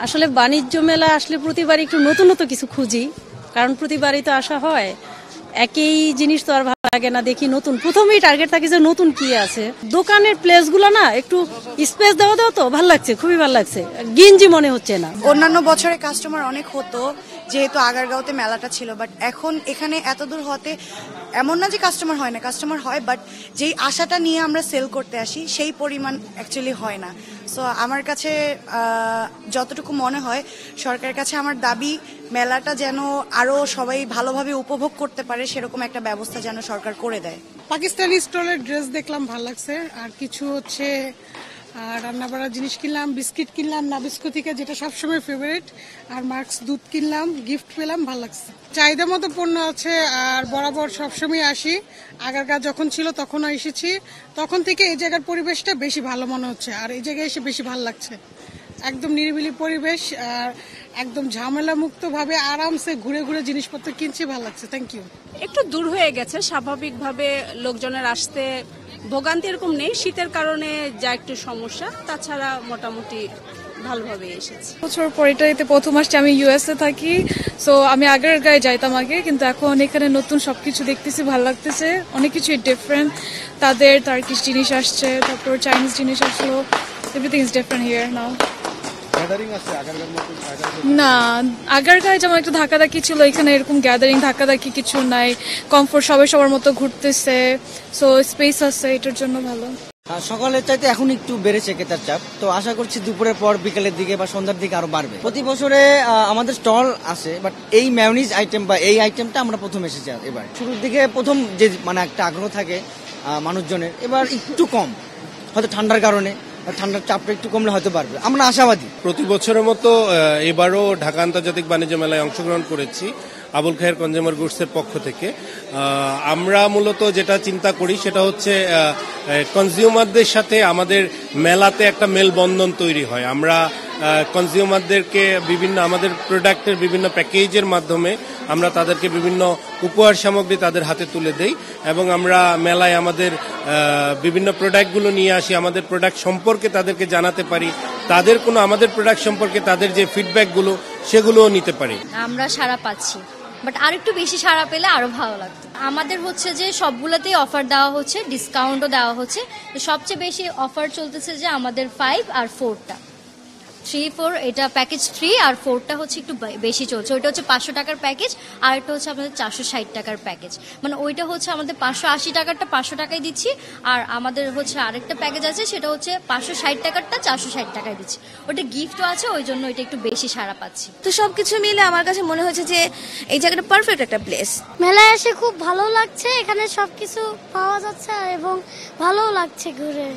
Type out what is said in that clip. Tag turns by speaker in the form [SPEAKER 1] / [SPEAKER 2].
[SPEAKER 1] আসলে বাণিজ্য মেলা আসলে প্রতিবার একটু নতুনত্ব কিছু খুঁজি, কারণ প্রতিবারই তো আসা হয়, একই জিনিস তো আর ভালো লাগে না। দেখি নতুন, প্রথমেই টার্গেট থাকে যে নতুন কি আছে। দোকানের প্লেসগুলো না একটু স্পেস দেওয়া তো ভালো লাগছে, খুবই ভালো লাগছে, গিঞ্জি মনে হচ্ছে না।
[SPEAKER 2] অন্যান্য বছরে কাস্টমার অনেক হতো যেহেতু আগারগাঁওতে মেলাটা ছিল, বাট এখন এখানে এত দূর হতে এমন না যে কাস্টমার হয় না, কাস্টমার হয়, বাট যেই আশাটা নিয়ে আমরা সেল করতে আসি সেই পরিমাণ অ্যাকচুয়ালি হয় না। সো আমার কাছে যতটুকু মনে হয়, সরকারের কাছে আমার দাবি মেলাটা যেন আরো সবাই ভালোভাবে উপভোগ করতে পারে, সেরকম একটা ব্যবস্থা যেন সরকার করে দেয়।
[SPEAKER 3] পাকিস্তানি স্টলের ড্রেস দেখলাম, ভালো লাগছে। আর কিছু হচ্ছে রান্না বাড়ার জিনিস কিনলাম, বিস্কিট কিনলাম নাবিস্কো থেকে, যেটা সবসময় ফেভারিট, আর মার্কস দুধ কিনলাম, গিফট পেলাম, ভালো লাগছে। চাহিদা মতো পণ্য আছে, আর বরাবর সবসময় আসি। আগারগাঁও যখন ছিল তখনও এসেছি, তখন থেকে এই জায়গার পরিবেশটা বেশি ভালো মনে হচ্ছে, আর এই জায়গায় এসে বেশি ভালো লাগছে। একদম নিরিবিলি পরিবেশ, আর একদম ঝামেলা মুক্ত ভাবে আরামসে ঘুরে ঘুরে জিনিসপত্র কিনছি, ভালো লাগছে। Thank you.
[SPEAKER 4] একটু দূর হয়ে গেছে, স্বাভাবিকভাবে লোকজনের আসতে ভোগান্তি এরকম নেই, শীতের কারণে যা একটু সমস্যা, তাছাড়া মোটামুটি ভালোভাবে এসেছে।
[SPEAKER 5] বছর পর এটাতে প্রথম আসছে। আমি ইউএসএ থাকি, সো আমি আগারগাঁয়ে যাইতাম আগে, কিন্তু এখন এখানে নতুন সবকিছু দেখতেছি, ভালো লাগতেছে, অনেক কিছু ডিফারেন্ট। তাদের টার্কিশ জিনিস আসছে, তারপর চাইনিজ জিনিস আসলো, এভরিথিং ইজ ডিফারেন্ট হিয়ার নাও। না, আগারগাঁয়ে যেমন একটা ধাক্কাধাক্কি ছিল, এখানে এরকম গ্যাদারিং ধাক্কাধাক্কি কিছু নাই, কমফোর্ট, সবাই সবার মতো ঘুরতেছে, সো স্পেস আছে, এটার জন্য ভালো।
[SPEAKER 6] সকালের চাইতে এখন একটু বেড়েছে ক্রেতার চাপ, তো আশা করছি দুপুরের পর বিকেলের দিকে বা সন্ধ্যার দিকে আরো বাড়বে। প্রতি বছরে আমাদের স্টল আছে, বাট এই মেয়োনিজ আইটেম বা এই আইটেমটা আমরা প্রথম এসেছি এবার। শুরুর দিকে প্রথম যে মানে একটা আগ্রহ থাকে মানুষজনের, এবার একটু কম, হয়তো ঠান্ডার কারণে, ঠান্ডার চাপটা একটু কমলে হয়তো পারবে, আমরা আশাবাদী।
[SPEAKER 7] প্রতি বছরের মতো এবারও ঢাকা আন্তর্জাতিক বাণিজ্য মেলায় অংশগ্রহণ করেছি আবুল খায়ের কনজিউমার গুডসের পক্ষ থেকে। আমরা মূলত যেটা চিন্তা করি সেটা হচ্ছে কনজিউমারদের সাথে আমাদের মেলাতে একটা মেলবন্ধন তৈরি হয়। আমরা কনজিউমারদেরকে বিভিন্ন আমাদের প্রোডাক্টের বিভিন্ন প্যাকেজের মাধ্যমে আমরা তাদেরকে বিভিন্ন উপহার সামগ্রী তাদের হাতে তুলে দেই, এবং আমরা মেলায় আমাদের বিভিন্ন প্রোডাক্টগুলো নিয়ে আসি, আমাদের প্রোডাক্ট সম্পর্কে তাদেরকে জানাতে পারি, তাদের কোনো আমাদের প্রোডাক্ট সম্পর্কে তাদের যে ফিডব্যাকগুলো সেগুলোও নিতে পারি।
[SPEAKER 8] আমরা সাড়া পাচ্ছি, বাট আর একটু বেশি সাড়া পেলে আরো ভালো লাগতো। আমাদের হচ্ছে যে সবগুলোতেই অফার দেওয়া হচ্ছে, ডিসকাউন্টও দেওয়া হচ্ছে। সবচেয়ে বেশি অফার চলতেছে যে আমাদের 5 আর 4টা, 3, 4, এটা প্যাকেজ 3 আর 4টা হচ্ছে একটু বেশি চলছে। ওইটা হচ্ছে 500 টাকার প্যাকেজ, আর একটা হচ্ছে আমাদের 460 টাকার প্যাকেজ। মানে ওইটা হচ্ছে আমাদের 580 টাকারটা 500 টাকায় দিচ্ছি, আর আমাদের হচ্ছে আরেকটা প্যাকেজ আছে, সেটা হচ্ছে 560 টাকারটা 460 টাকায় দিচ্ছি। ওটা গিফটও আছে, ওই জন্য এটা একটু বেশি সাড়া পাচ্ছি।
[SPEAKER 9] তো সবকিছু মিলে আমার কাছে মনে হচ্ছে যে এই জায়গাটা পারফেক্ট একটা প্লেস।
[SPEAKER 10] মেলায় এসে খুব ভালো লাগছে, এখানে সবকিছু পাওয়া যাচ্ছে এবং ভালোও লাগছে ঘুরে।